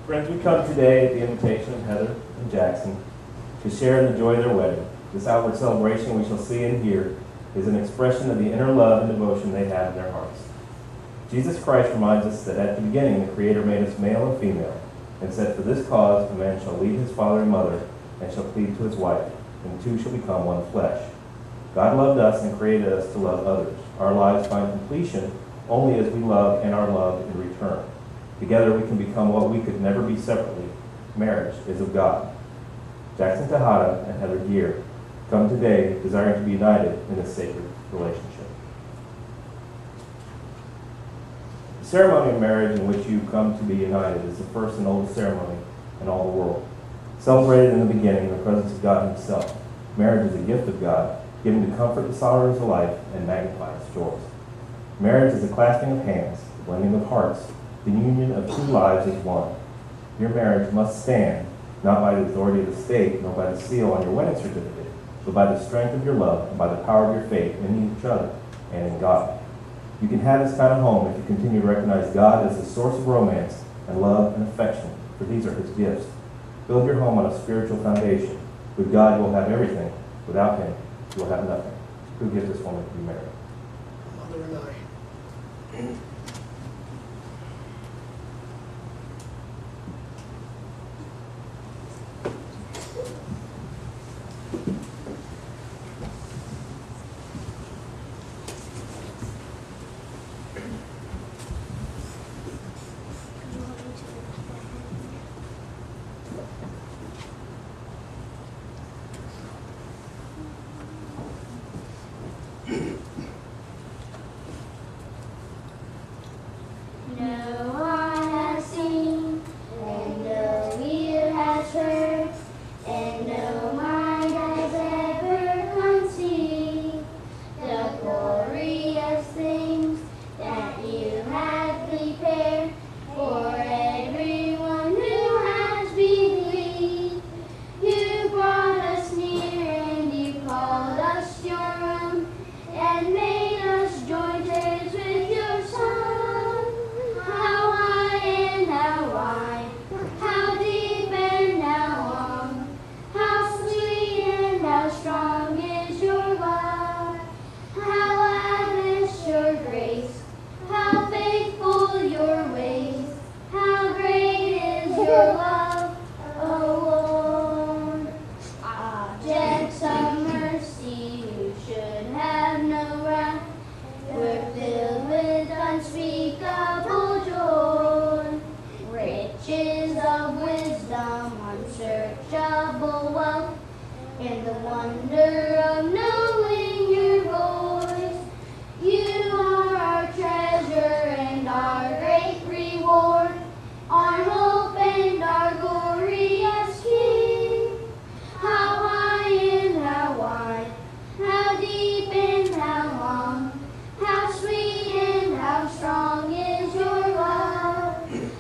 Friends, we come today at the invitation of Heather and Jackson to share in the joy of their wedding. This outward celebration we shall see and hear is an expression of the inner love and devotion they have in their hearts. Jesus Christ reminds us that at the beginning the Creator made us male and female, and said, "For this cause a man shall leave his father and mother, and shall cleave to his wife, and the two shall become one flesh." God loved us and created us to love others. Our lives find completion only as we love and are loved in return. Together we can become what we could never be separately. Marriage is of God. Jackson Tejada and Heather Geer come today desiring to be united in this sacred relationship. The ceremony of marriage in which you come to be united is the first and oldest ceremony in all the world. Celebrated in the beginning in the presence of God Himself, marriage is a gift of God, given to comfort the sorrows of life and magnify its joys. Marriage is the clasping of hands, the blending of hearts, the union of two lives as one. Your marriage must stand, not by the authority of the state, nor by the seal on your wedding certificate, but by the strength of your love and by the power of your faith in each other and in God. You can have this kind of home if you continue to recognize God as the source of romance and love and affection, for these are his gifts. Build your home on a spiritual foundation. With God, you will have everything. Without him, you will have nothing. Who gives this woman to be married? Mother and I. No eye has seen, and no ear has heard, and no mind has ever conceived the glorious things that you have prepared for everyone who has believed. You brought us near, and you called us your own, and made us joint heirs with your Son. How high and how wide, how deep and how long, how sweet and how strong is your love. How lavish your grace, how faithful your ways, how great is your love, O Lord. Objects of mercy who should have no wrath, we're filled with unspeakable joy. Riches of wisdom, unsearchable wealth, and the wonder of knowing your voice. You are our treasure and our great reward, our hope and our glorious King. How high and how wide, how deep and how long, how sweet and how strong is your love.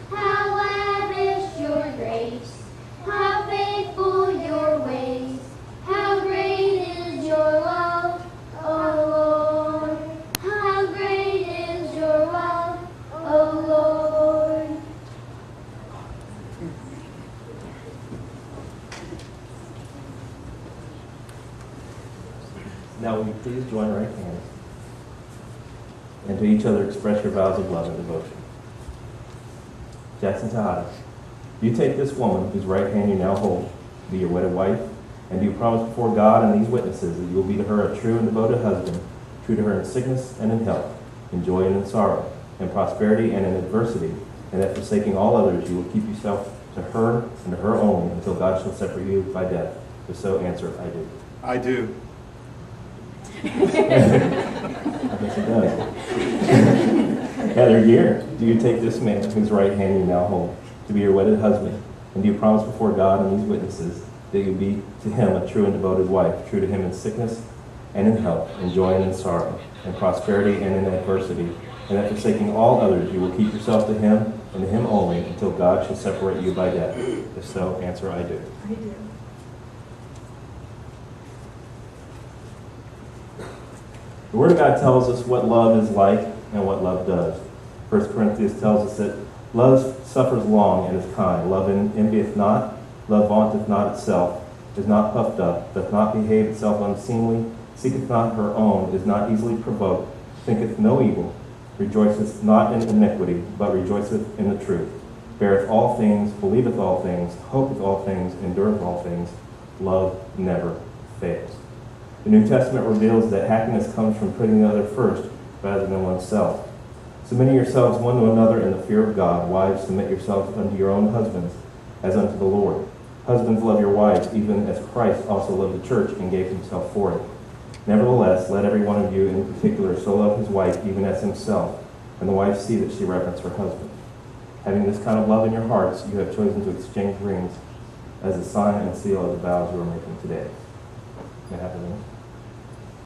How lavish your grace, how faithful your ways, how great is your love, O Lord. How great is your love, O Lord. Now will you please join right hands and to each other express your vows of love and devotion. Jackson Tejada, do you take this woman whose right hand you now hold to be your wedded wife, and do you promise before God and these witnesses that you will be to her a true and devoted husband, true to her in sickness and in health, in joy and in sorrow, in prosperity and in adversity, and that forsaking all others you will keep yourself to her and to her only until God shall separate you by death? If so, answer, I do. I do. I guess it does. Heather Geer, do you take this man whose right hand you now hold to be your wedded husband, and do you promise before God and these witnesses that you be to him a true and devoted wife, true to him in sickness and in health, in joy and in sorrow, in prosperity and in adversity, and that forsaking all others you will keep yourself to him and to him only until God shall separate you by death? If so, answer, I do. I do. The Word of God tells us what love is like and what love does. 1 Corinthians tells us that love suffers long and is kind. Love envieth not, love vaunteth not itself, is not puffed up, doth not behave itself unseemly, seeketh not her own, is not easily provoked, thinketh no evil, rejoiceth not in iniquity, but rejoiceth in the truth, beareth all things, believeth all things, hopeth all things, endureth all things. Love never fails. The New Testament reveals that happiness comes from putting the other first rather than oneself. Submitting yourselves one to another in the fear of God. Wives, submit yourselves unto your own husbands as unto the Lord. Husbands, love your wives, even as Christ also loved the church and gave himself for it. Nevertheless, let every one of you in particular so love his wife even as himself, and the wife see that she reverence her husband. Having this kind of love in your hearts, you have chosen to exchange rings as a sign and seal of the vows you are making today. May I have the ring?